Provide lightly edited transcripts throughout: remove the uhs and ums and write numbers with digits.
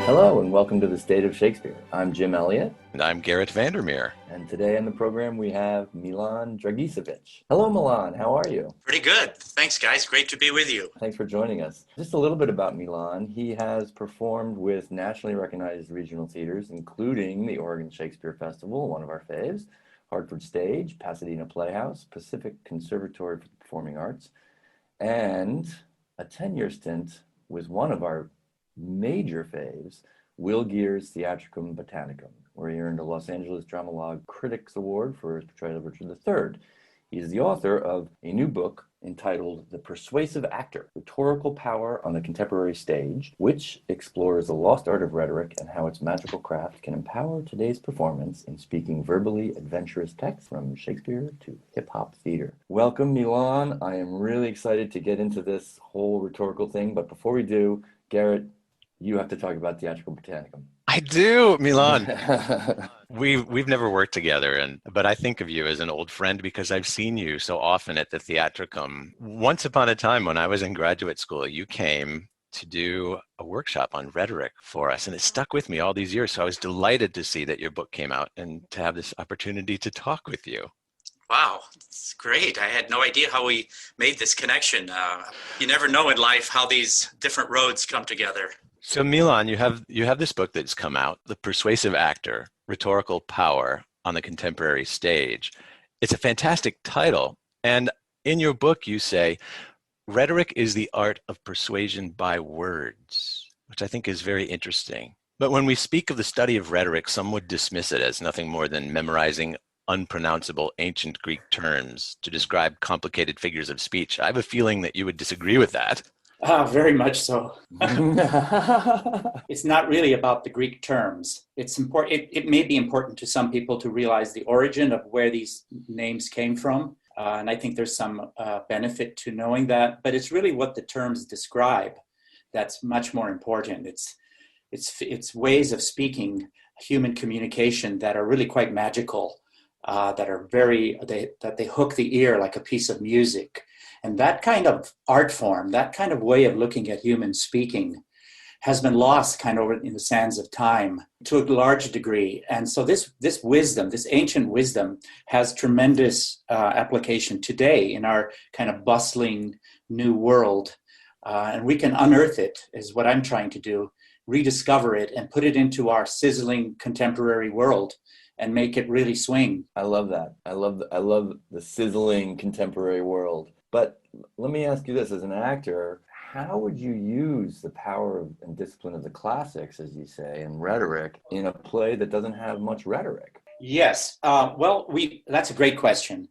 Hello and welcome to the State of Shakespeare. I'm Jim Elliott. And I'm Garrett Vandermeer. And today on the program we have Milan Dragicevich. Hello Milan, how are you? Pretty good. Thanks guys, great to be with you. Thanks for joining us. Just a little bit about Milan. He has performed with nationally recognized regional theaters, including the Oregon Shakespeare Festival, one of our faves, Hartford Stage, Pasadena Playhouse, Pacific Conservatory for the Performing Arts, and a 10-year stint with one of our major faves, Will Geer's Theatricum Botanicum, where he earned a Los Angeles Drama Critics Award for his portrayal of Richard III. He is the author of a new book entitled The Persuasive Actor, Rhetorical Power on the Contemporary Stage, which explores the lost art of rhetoric and how its magical craft can empower today's performance in speaking verbally adventurous texts from Shakespeare to hip-hop theater. Welcome, Milan. I am really excited to get into this whole rhetorical thing, but before we do, Garrett, you have to talk about Theatricum Botanicum. I do, Milan. We've never worked together, but I think of you as an old friend because I've seen you so often at the Theatricum. Once upon a time when I was in graduate school, you came to do a workshop on rhetoric for us, and it stuck with me all these years. So I was delighted to see that your book came out and to have this opportunity to talk with you. Wow, it's great. I had no idea how we made this connection. You never know in life how these different roads come together. So Milan, you have this book that's come out, The Persuasive Actor, Rhetorical Power on the Contemporary Stage. It's a fantastic title. And in your book, you say, rhetoric is the art of persuasion by words, which I think is very interesting. But when we speak of the study of rhetoric, some would dismiss it as nothing more than memorizing unpronounceable ancient Greek terms to describe complicated figures of speech. I have a feeling that you would disagree with that. Very much so. It's not really about the Greek terms. It's important. It may be important to some people to realize the origin of where these names came from. And I think there's some benefit to knowing that. But it's really what the terms describe that's much more important. It's ways of speaking, human communication that are really quite magical, that they hook the ear like a piece of music. And that kind of art form, that kind of way of looking at human speaking has been lost kind of in the sands of time to a large degree. And so this wisdom, this ancient wisdom has tremendous application today in our kind of bustling new world. And we can unearth it, is what I'm trying to do, rediscover it and put it into our sizzling contemporary world and make it really swing. I love that. I love the sizzling contemporary world. But let me ask you this, as an actor, how would you use the power and discipline of the classics, as you say, and rhetoric in a play that doesn't have much rhetoric? Yes. That's a great question.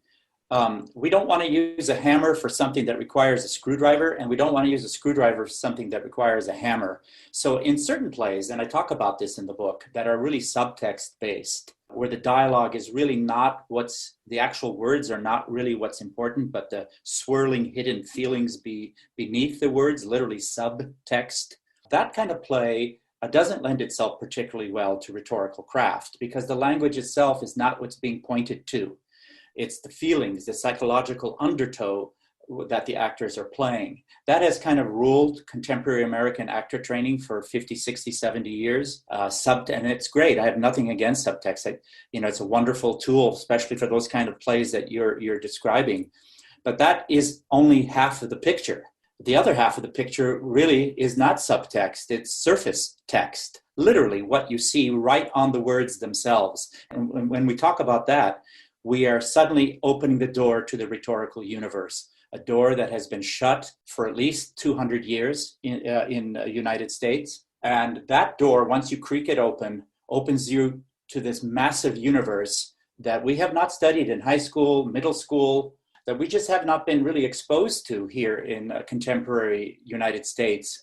We don't want to use a hammer for something that requires a screwdriver, and we don't want to use a screwdriver for something that requires a hammer. So in certain plays, and I talk about this in the book, that are really subtext based, where the dialogue is really not the actual words are not really what's important, but the swirling hidden feelings beneath the words, literally subtext. That kind of play doesn't lend itself particularly well to rhetorical craft because the language itself is not what's being pointed to. It's the feelings, the psychological undertow that the actors are playing. That has kind of ruled contemporary American actor training for 50, 60, 70 years. And it's great. I have nothing against subtext. It's a wonderful tool, especially for those kind of plays that you're describing. But that is only half of the picture. The other half of the picture really is not subtext. It's surface text, literally what you see right on the words themselves. And when we talk about that, we are suddenly opening the door to the rhetorical universe, a door that has been shut for at least 200 years in the United States. And that door, once you creak it open, opens you to this massive universe that we have not studied in high school, middle school, that we just have not been really exposed to here in contemporary United States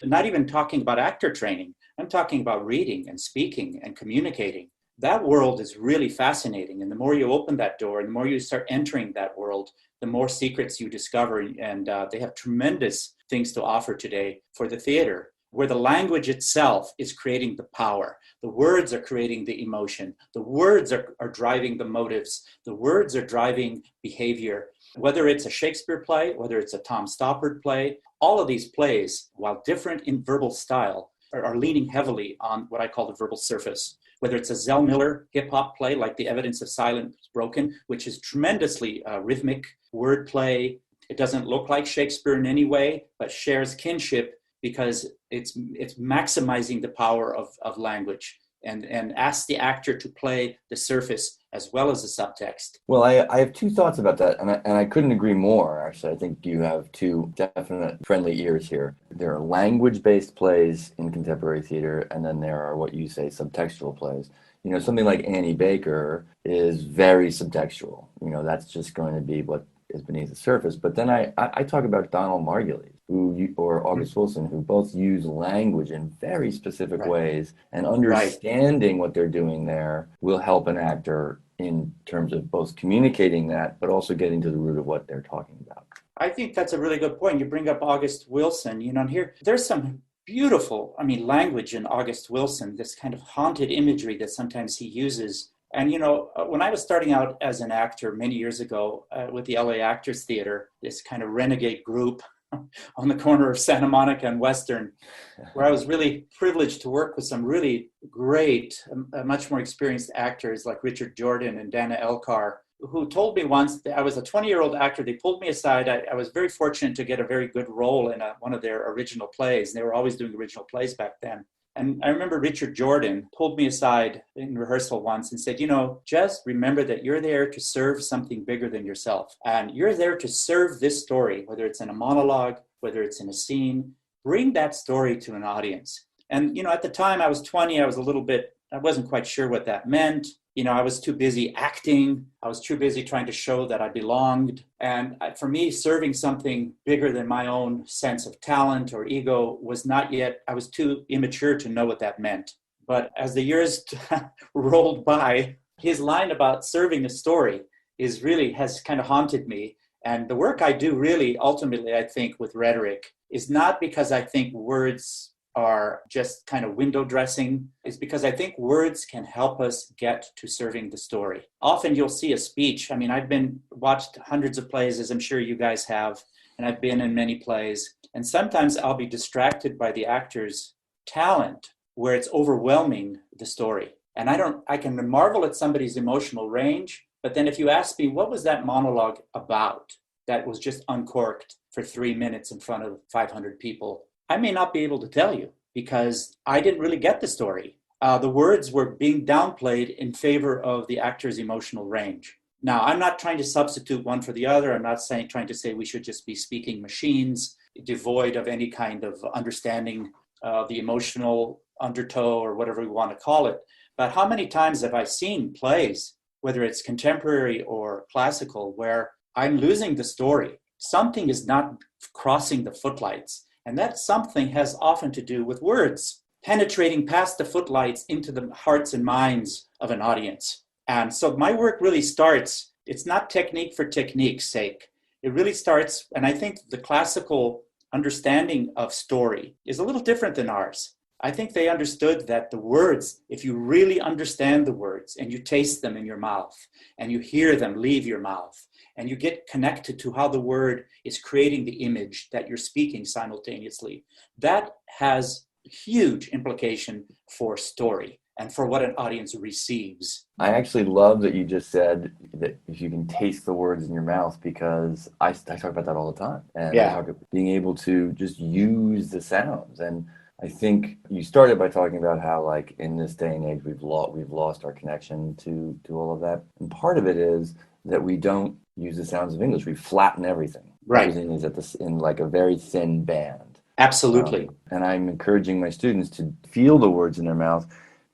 not even talking about actor training. I'm talking about reading and speaking and communicating. That world is really fascinating. And the more you open that door and the more you start entering that world, the more secrets you discover. And they have tremendous things to offer today for the theater, where the language itself is creating the power. The words are creating the emotion. The words are driving the motives. The words are driving behavior. Whether it's a Shakespeare play, whether it's a Tom Stoppard play, all of these plays, while different in verbal style, are leaning heavily on what I call the verbal surface. Whether it's a Zell Miller hip hop play like The Evidence of Silence Broken, which is tremendously rhythmic, wordplay. It doesn't look like Shakespeare in any way, but shares kinship because it's maximizing the power of language and asks the actor to play the surface as well as the subtext. Well, I have two thoughts about that, and I couldn't agree more, actually. I think you have two definite friendly ears here. There are language-based plays in contemporary theater, and then there are what you say subtextual plays. You know, something like Annie Baker is very subtextual. You know, that's just going to be what is beneath the surface. But then I talk about Donald Margulies or August Wilson, who both use language in very specific ways, and understanding what they're doing there will help an actor in terms of both communicating that, but also getting to the root of what they're talking about. I think that's a really good point. You bring up August Wilson, you know, and here there's some beautiful, language in August Wilson, this kind of haunted imagery that sometimes he uses. And, you know, when I was starting out as an actor many years ago with the LA Actors Theater, this kind of renegade group on the corner of Santa Monica and Western, where I was really privileged to work with some really great, much more experienced actors like Richard Jordan and Dana Elkar, who told me once that I was a 20-year-old actor. They pulled me aside. I was very fortunate to get a very good role in one of their original plays. They were always doing original plays back then. And I remember Richard Jordan pulled me aside in rehearsal once and said, you know, just remember that you're there to serve something bigger than yourself. And you're there to serve this story, whether it's in a monologue, whether it's in a scene. Bring that story to an audience. And, you know, at the time I was 20, I wasn't quite sure what that meant. You know, I was too busy acting. I was too busy trying to show that I belonged. And for me, serving something bigger than my own sense of talent or ego was not yet, I was too immature to know what that meant. But as the years rolled by, his line about serving a story has kind of haunted me. And the work I do really, ultimately, I think, with rhetoric is not because I think words are just kind of window dressing, is because I think words can help us get to serving the story. Often you'll see a speech. I've watched hundreds of plays, as I'm sure you guys have, and I've been in many plays. And sometimes I'll be distracted by the actor's talent where it's overwhelming the story. And I can marvel at somebody's emotional range, but then if you ask me, what was that monologue about that was just uncorked for 3 minutes in front of 500 people? I may not be able to tell you because I didn't really get the story. The words were being downplayed in favor of the actor's emotional range. Now, I'm not trying to substitute one for the other. I'm not trying to say we should just be speaking machines, devoid of any kind of understanding of the emotional undertow or whatever we want to call it. But how many times have I seen plays, whether it's contemporary or classical, where I'm losing the story? Something is not crossing the footlights. And that something has often to do with words, penetrating past the footlights into the hearts and minds of an audience. And so my work really starts, it's not technique for technique's sake. It really starts, and I think the classical understanding of story is a little different than ours. I think they understood that the words, if you really understand the words and you taste them in your mouth and you hear them leave your mouth, and you get connected to how the word is creating the image that you're speaking simultaneously, that has huge implication for story and for what an audience receives. I actually love that you just said that if you can taste the words in your mouth, because I talk about that all the time. And I talk about being able to just use the sounds. And I think you started by talking about how, like, in this day and age, we've lost our connection to all of that. And part of it is that we don't use the sounds of English. We flatten everything. Right. Everything is in like a very thin band. Absolutely. And I'm encouraging my students to feel the words in their mouth,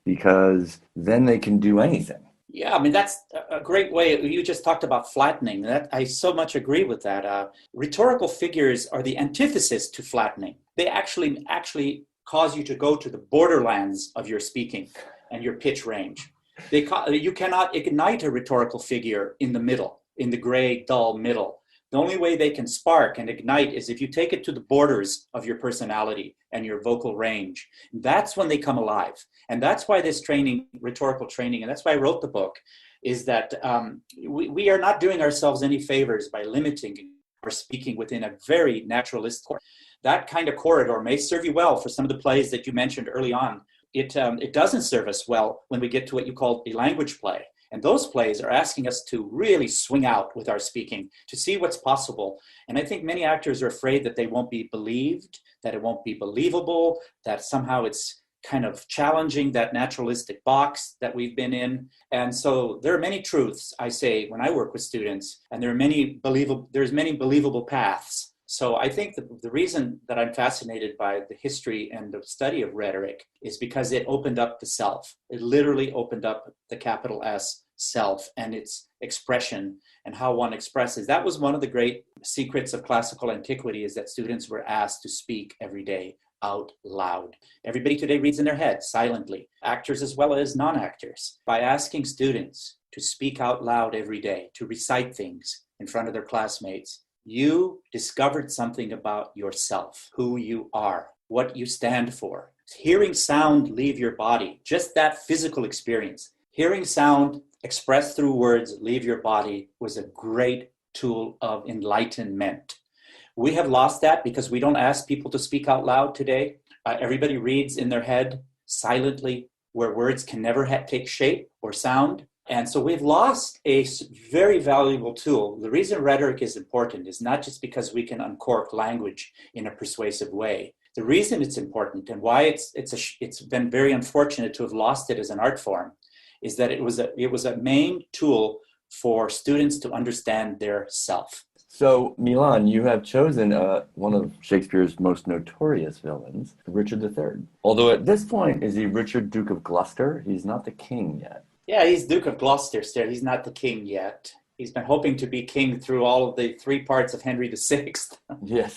because then they can do anything. Yeah, that's a great way. You just talked about flattening. I so much agree with that. Rhetorical figures are the antithesis to flattening. They actually cause you to go to the borderlands of your speaking and your pitch range. You cannot ignite a rhetorical figure in the middle, in the gray, dull middle. The only way they can spark and ignite is if you take it to the borders of your personality and your vocal range. That's when they come alive. And that's why this training, rhetorical training, and that's why I wrote the book, is that we are not doing ourselves any favors by limiting are speaking within a very naturalistic corridor. That kind of corridor may serve you well for some of the plays that you mentioned early on. It doesn't serve us well when we get to what you call a language play. And those plays are asking us to really swing out with our speaking, to see what's possible. And I think many actors are afraid that they won't be believed, that it won't be believable, that somehow it's kind of challenging that naturalistic box that we've been in. And so there are many truths, I say, when I work with students, and there's many believable paths. So I think the reason that I'm fascinated by the history and the study of rhetoric is because it opened up the self. It literally opened up the capital S self and its expression and how one expresses. That was one of the great secrets of classical antiquity, is that students were asked to speak every day out loud. Everybody today reads in their head silently, actors as well as non-actors. By asking students to speak out loud every day, to recite things in front of their classmates, you discovered something about yourself, who you are, what you stand for. Hearing sound leave your body, just that physical experience. Hearing sound expressed through words leave your body was a great tool of enlightenment. We have lost that because we don't ask people to speak out loud today. Everybody reads in their head silently, where words can never take shape or sound. And so we've lost a very valuable tool. The reason rhetoric is important is not just because we can uncork language in a persuasive way. The reason it's important and why it's been very unfortunate to have lost it as an art form is that it was a main tool for students to understand their self. So, Milan, you have chosen one of Shakespeare's most notorious villains, Richard III. Although at this point, is he Richard, Duke of Gloucester? He's not the king yet. Yeah, he's Duke of Gloucester still. He's not the king yet. He's been hoping to be king through all of the three parts of Henry VI. Yes.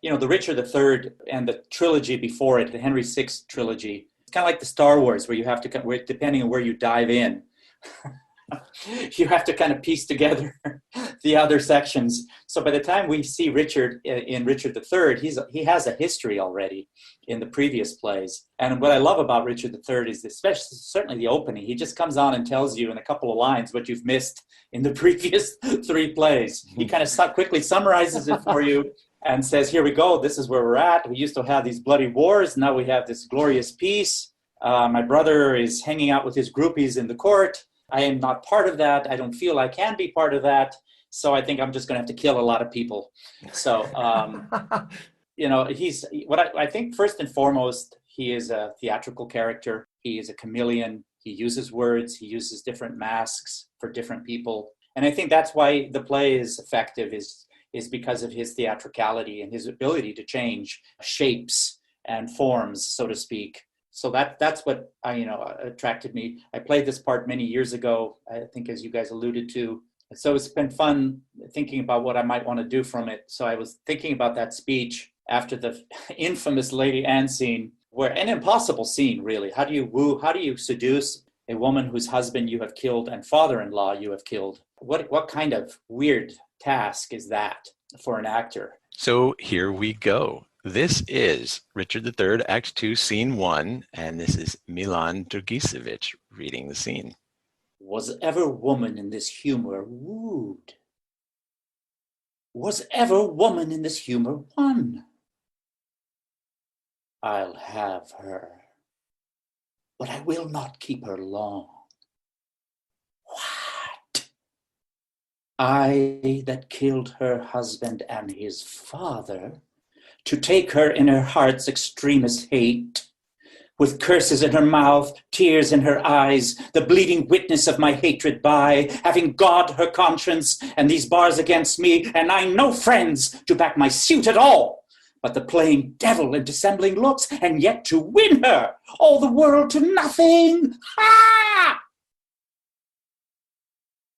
You know, the Richard III and the trilogy before it, the Henry VI trilogy, it's kind of like the Star Wars, where you have to, depending on where you dive in, you have to kind of piece together the other sections. So by the time we see Richard in Richard III, he has a history already in the previous plays. And what I love about Richard III is certainly the opening. He just comes on and tells you in a couple of lines what you've missed in the previous three plays. He kind of quickly summarizes it for you and says, here we go, this is where we're at. We used to have these bloody wars. Now we have this glorious peace. My brother is hanging out with his groupies in the court. I am not part of that. I don't feel I can be part of that. So I think I'm just going to have to kill a lot of people. So, you know, I think first and foremost, he is a theatrical character. He is a chameleon. He uses words. He uses different masks for different people. And I think that's why the play is effective, is because of his theatricality and his ability to change shapes and forms, so to speak. So that's what attracted me. I played this part many years ago, I think, as you guys alluded to. So it's been fun thinking about what I might want to do from it. So I was thinking about that speech after the infamous Lady Anne scene, where an impossible scene, really. How do you woo? How do you seduce a woman whose husband you have killed and father-in-law you have killed? What kind of weird task is that for an actor? So here we go. This is Richard III, Act 2, Scene 1, and this is Milan Dragicevich reading the scene. Was ever woman in this humor wooed? Was ever woman in this humor won? I'll have her, but I will not keep her long. What? I that killed her husband and his father, to take her in her heart's extremest hate, with curses in her mouth, tears in her eyes, the bleeding witness of my hatred by, having God her conscience, and these bars against me, and I no friends to back my suit at all, but the plain devil in dissembling looks, and yet to win her, all the world to nothing. Ha!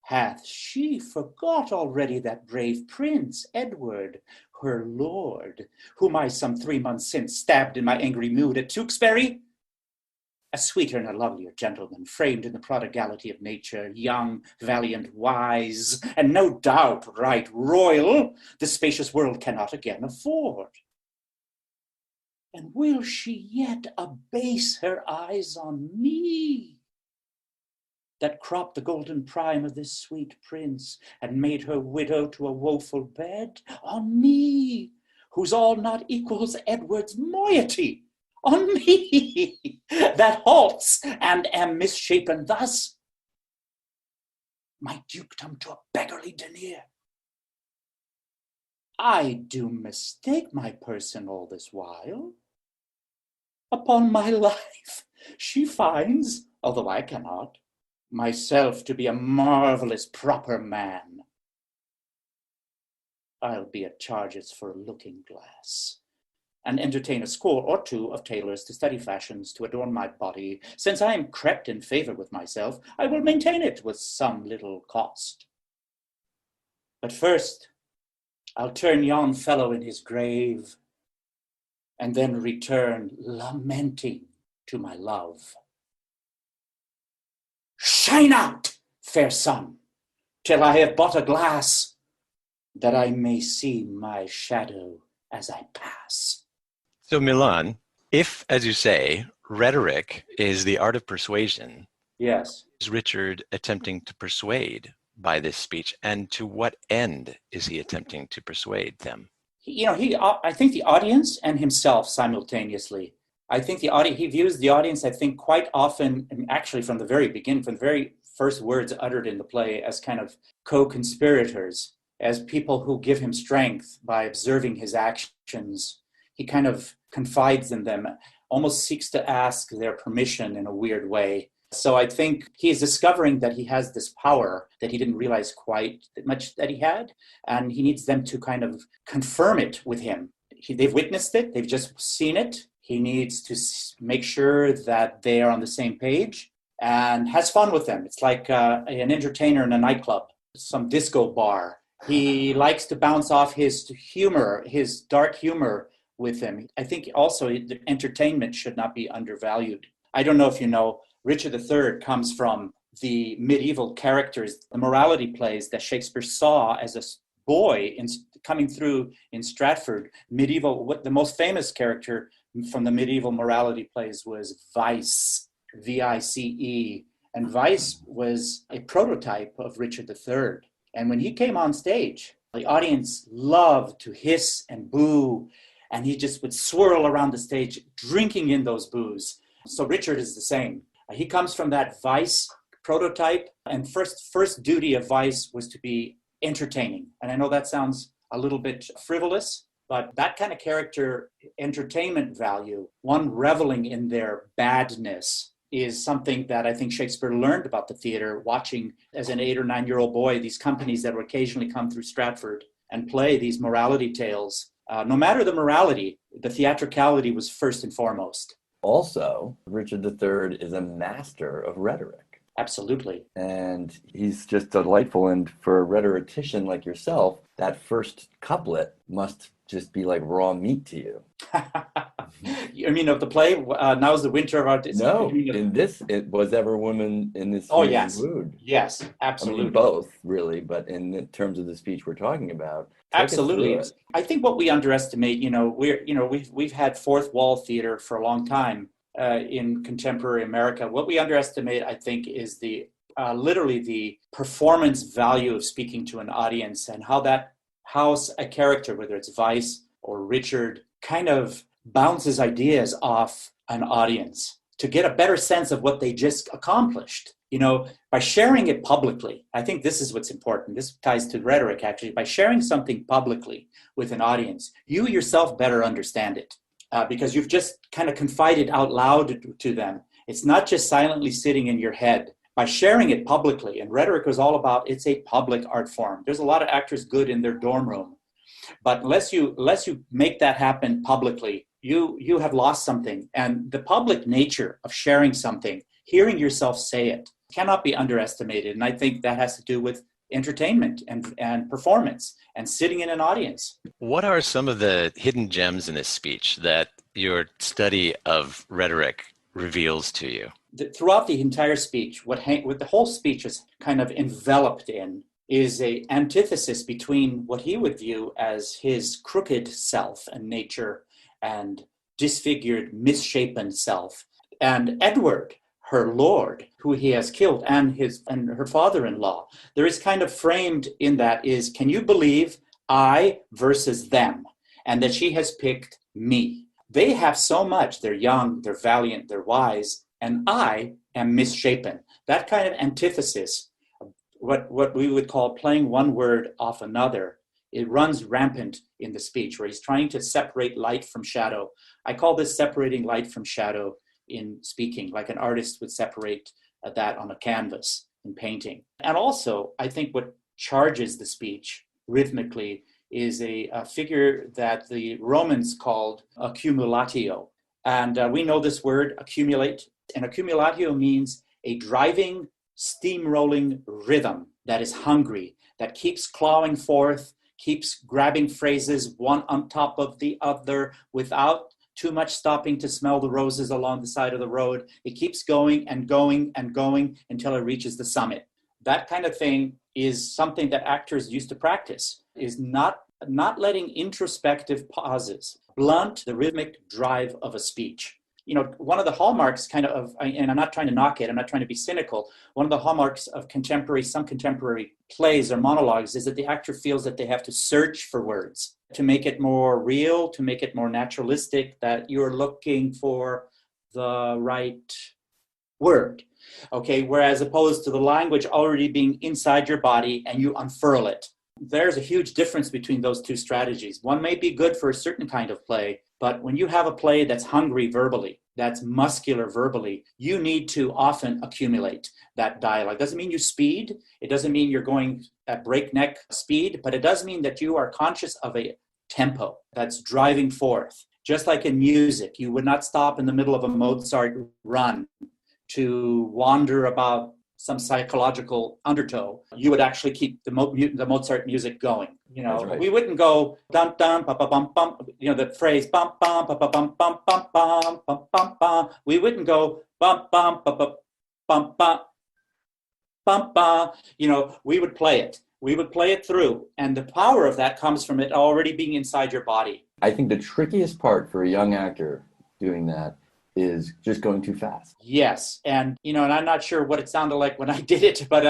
Hath she forgot already that brave prince, Edward, her lord, whom I some 3 months since stabbed in my angry mood at Tewkesbury? A sweeter and a lovelier gentleman, framed in the prodigality of nature, young, valiant, wise, and no doubt right royal, the spacious world cannot again afford. And will she yet abase her eyes on me? that cropped the golden prime of this sweet prince and made her widow to a woeful bed? On me, whose all not equals Edward's moiety, on me, that halts and am misshapen thus, my dukedom to a beggarly denier. I do mistake my person all this while. Upon my life, she finds, although I cannot, myself to be a marvelous proper man. I'll be at charges for a looking glass, and entertain a score or two of tailors to study fashions to adorn my body. Since I am crept in favor with myself, I will maintain it with some little cost. But first, I'll turn yon fellow in his grave, and then return lamenting to my love. Shine out, fair sun, till I have bought a glass, that I may see my shadow as I pass. So Milan, if, as you say, rhetoric is the art of persuasion, Yes. is Richard attempting to persuade by this speech, and to what end is he attempting to persuade them? I think the audience and himself simultaneously. I think he views the audience, I think, quite often, and actually from the very beginning, from the very first words uttered in the play, as kind of co-conspirators, as people who give him strength by observing his actions. He kind of confides in them, almost seeks to ask their permission in a weird way. So I think he is discovering that he has this power that he didn't realize quite that much that he had, and he needs them to kind of confirm it with him. They've witnessed it, they've just seen it. He needs to make sure that they are on the same page and has fun with them. It's like an entertainer in a nightclub, some disco bar. He likes to bounce off his humor, his dark humor with him. I think also the entertainment should not be undervalued. I don't know if you know, Richard III comes from the medieval characters, the morality plays that Shakespeare saw as a boy coming through in Stratford. The most famous character from the medieval morality plays was Vice, V-I-C-E. And Vice was a prototype of Richard III. And when he came on stage, the audience loved to hiss and boo, and he just would swirl around the stage, drinking in those boos. So Richard is the same. He comes from that Vice prototype, and first duty of Vice was to be entertaining. And I know that sounds a little bit frivolous, but that kind of character, entertainment value, one reveling in their badness, is something that I think Shakespeare learned about the theater, watching as an 8 or 9-year-old boy these companies that would occasionally come through Stratford and play these morality tales. No matter the morality, the theatricality was first and foremost. Also, Richard III is a master of rhetoric. Absolutely. And he's just delightful. And for a rhetorician like yourself, that first couplet must just be like raw meat to you. You mean of the play? Now's the winter of our... No, in this, it was ever woman in this yes. mood. Yes, absolutely. I mean, both, really, but in terms of the speech we're talking about. Absolutely. I think what we underestimate, we've had fourth wall theater for a long time in contemporary America. What we underestimate, I think, is literally the performance value of speaking to an audience, and how a character, whether it's Vice or Richard, kind of bounces ideas off an audience to get a better sense of what they just accomplished. By sharing it publicly, I think this is what's important. This ties to rhetoric, actually. By sharing something publicly with an audience, you yourself better understand it because you've just kind of confided out loud to them. It's not just silently sitting in your head. By sharing it publicly, and rhetoric was all about, it's a public art form. There's a lot of actors good in their dorm room, but unless you make that happen publicly, you have lost something. And the public nature of sharing something, hearing yourself say it, cannot be underestimated. And I think that has to do with entertainment and performance and sitting in an audience. What are some of the hidden gems in this speech that your study of rhetoric reveals to you? Throughout the entire speech, what the whole speech is kind of enveloped in is a antithesis between what he would view as his crooked self and nature and disfigured, misshapen self, and Edward, her lord, who he has killed, and her father-in-law. There is kind of framed in that is, can you believe I versus them, and that she has picked me? They have so much. They're young, they're valiant, they're wise, and I am misshapen. That kind of antithesis, what we would call playing one word off another, it runs rampant in the speech, where he's trying to separate light from shadow. I call this separating light from shadow in speaking, like an artist would separate that on a canvas in painting. And also, I think what charges the speech rhythmically is a figure that the Romans called accumulatio. And we know this word, accumulate. And accumulatio means a driving, steamrolling rhythm that is hungry, that keeps clawing forth, keeps grabbing phrases one on top of the other without too much stopping to smell the roses along the side of the road. It keeps going and going and going until it reaches the summit. That kind of thing is something that actors used to practice, is not letting introspective pauses blunt the rhythmic drive of a speech. You know, one of the hallmarks and I'm not trying to knock it, I'm not trying to be cynical, one of the hallmarks of some contemporary plays or monologues is that the actor feels that they have to search for words to make it more real, to make it more naturalistic, that you're looking for the right word, okay? Whereas opposed to the language already being inside your body and you unfurl it. There's a huge difference between those two strategies. One may be good for a certain kind of play, but when you have a play that's hungry verbally, that's muscular verbally, you need to often accumulate that dialogue. Doesn't mean you speed. It doesn't mean you're going at breakneck speed, but it does mean that you are conscious of a tempo that's driving forth. Just like in music, you would not stop in the middle of a Mozart run to wander about some psychological undertow. You would actually keep the Mozart music going. You know, right. We wouldn't go dum dum ba ba bum bum. You know, the phrase bum bum ba ba bum bum bum bum bum bum bum. We wouldn't go bum bum ba ba bum bum bum bum. You know, we would play it. We would play it through, and the power of that comes from it already being inside your body. I think the trickiest part for a young actor doing that is just going too fast. Yes, and you know, and I'm not sure what it sounded like when I did it, but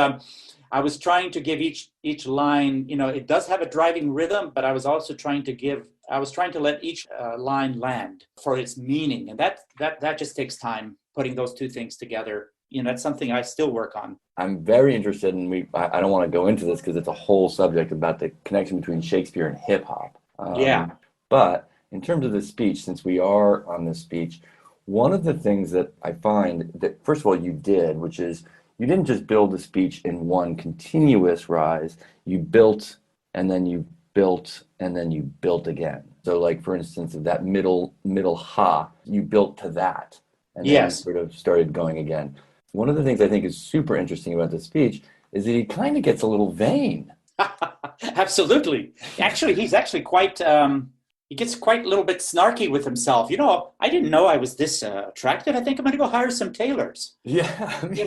I was trying to give each line, you know, it does have a driving rhythm, but I was also trying to let each line land for its meaning, and that just takes time, putting those two things together. You know, that's something I still work on. I'm very interested in, I don't want to go into this because it's a whole subject about the connection between Shakespeare and hip hop. Yeah. But in terms of the speech, since we are on this speech, one of the things that I find that, first of all, you did, which is you didn't just build a speech in one continuous rise. You built, and then you built, and then you built again. So like, for instance, that middle ha, you built to that. And then Yes. you sort of started going again. One of the things I think is super interesting about this speech is that he kind of gets a little vain. Absolutely. Actually, he's actually quite... he gets quite a little bit snarky with himself. You know, I didn't know I was this attractive. I think I'm going to go hire some tailors. Yeah. I mean,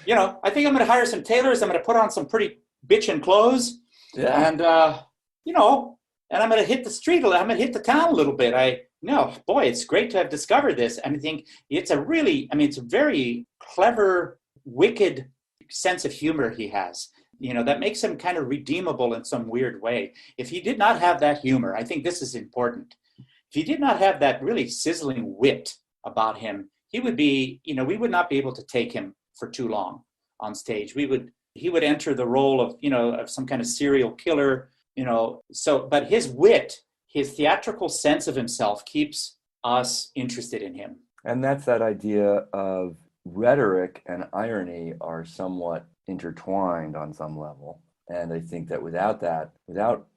You know, I think I'm going to hire some tailors. I'm going to put on some pretty bitchin' clothes. yeah. And, and I'm going to hit the street. I'm going to hit the town a little bit. Boy, it's great to have discovered this. And I think it's a very clever, wicked sense of humor he has. You know, that makes him kind of redeemable in some weird way. If he did not have that humor, I think this is important. If he did not have that really sizzling wit about him, he would be, you know, we would not be able to take him for too long on stage. He would enter the role of, you know, of some kind of serial killer, you know. But his wit, his theatrical sense of himself keeps us interested in him. And that's that idea of rhetoric and irony are somewhat intertwined on some level. And I think that without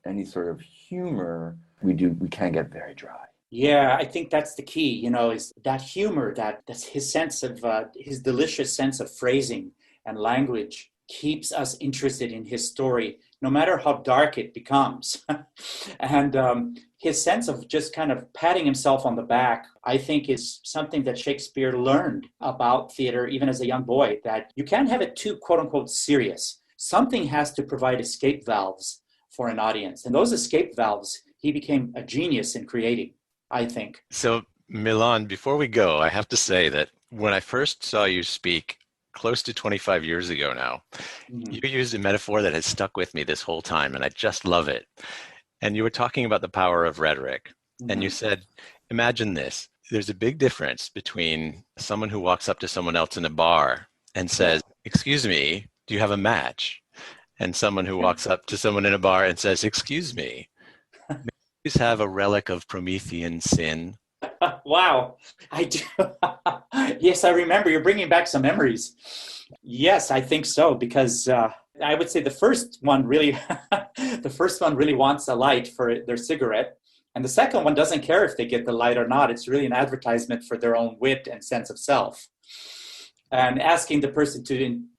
any sort of humor, we can get very dry. Yeah, I think that's the key, you know, is that humor, that's his sense of, his delicious sense of phrasing and language keeps us interested in his story, no matter how dark it becomes. And his sense of just kind of patting himself on the back, I think, is something that Shakespeare learned about theater, even as a young boy, that you can't have it too, quote unquote, serious. Something has to provide escape valves for an audience. And those escape valves, he became a genius in creating, I think. So, Milan, before we go, I have to say that when I first saw you speak close to 25 years ago now, you used a metaphor that has stuck with me this whole time, and I just love it. And you were talking about the power of rhetoric. And you said, imagine this. There's a big difference between someone who walks up to someone else in a bar and says, "Excuse me, do you have a match?" And someone who walks up to someone in a bar and says, "Excuse me, may you please have a relic of Promethean sin?" Wow, I do. Yes, I remember. You're bringing back some memories. Yes, I think so, because I would say the first one really wants a light for their cigarette. And the second one doesn't care if they get the light or not. It's really an advertisement for their own wit and sense of self. And asking the person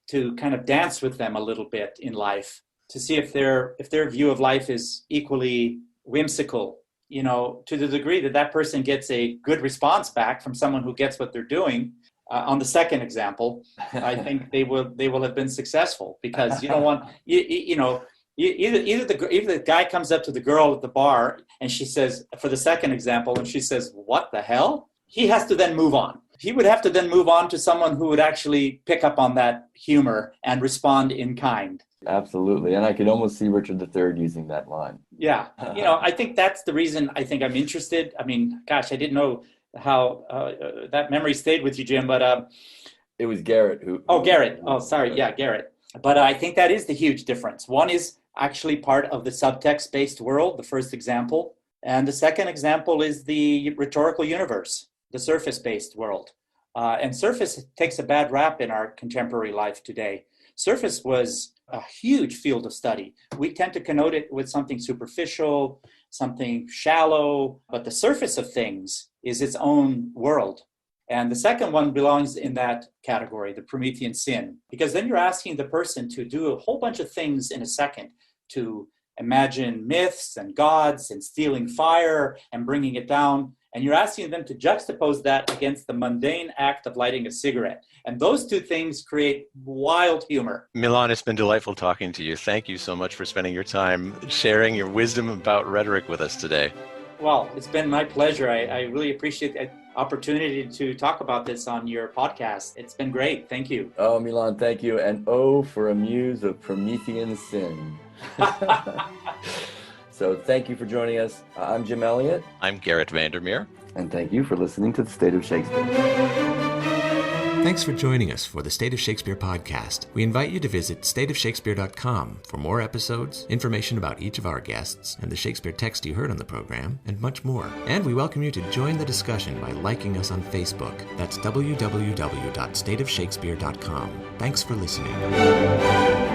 to kind of dance with them a little bit in life to see if their view of life is equally whimsical, to the degree that that person gets a good response back from someone who gets what they're doing. On the second example, I think they will have been successful, because you don't want either the guy comes up to the girl at the bar and she says, for the second example, and she says, "What the hell?" He has to then move on. He would have to then move on to someone who would actually pick up on that humor and respond in kind. Absolutely. And I could almost see Richard III using that line. Yeah. I think that's the reason I think I'm interested. I mean, gosh, I didn't know how that memory stayed with you, Jim, but it was Garrett who. Oh, Garrett. Oh, sorry. Yeah, Garrett. But I think that is the huge difference. One is actually part of the subtext-based world, the first example. And the second example is the rhetorical universe, the surface-based world. And surface takes a bad rap in our contemporary life today. Surface was a huge field of study. We tend to connote it with something superficial, something shallow, but the surface of things is its own world. And the second one belongs in that category, the Promethean sin, because then you're asking the person to do a whole bunch of things in a second, to imagine myths and gods and stealing fire and bringing it down. And you're asking them to juxtapose that against the mundane act of lighting a cigarette. And those two things create wild humor. Milan, it's been delightful talking to you. Thank you so much for spending your time sharing your wisdom about rhetoric with us today. Well, it's been my pleasure. I really appreciate the opportunity to talk about this on your podcast. It's been great. Thank you. Oh, Milan, thank you. And oh, for a muse of Promethean sin. So thank you for joining us. I'm Jim Elliott. I'm Garrett Vandermeer. And thank you for listening to The State of Shakespeare. Thanks for joining us for the State of Shakespeare podcast. We invite you to visit stateofshakespeare.com for more episodes, information about each of our guests, and the Shakespeare text you heard on the program, and much more. And we welcome you to join the discussion by liking us on Facebook. That's www.stateofshakespeare.com. Thanks for listening.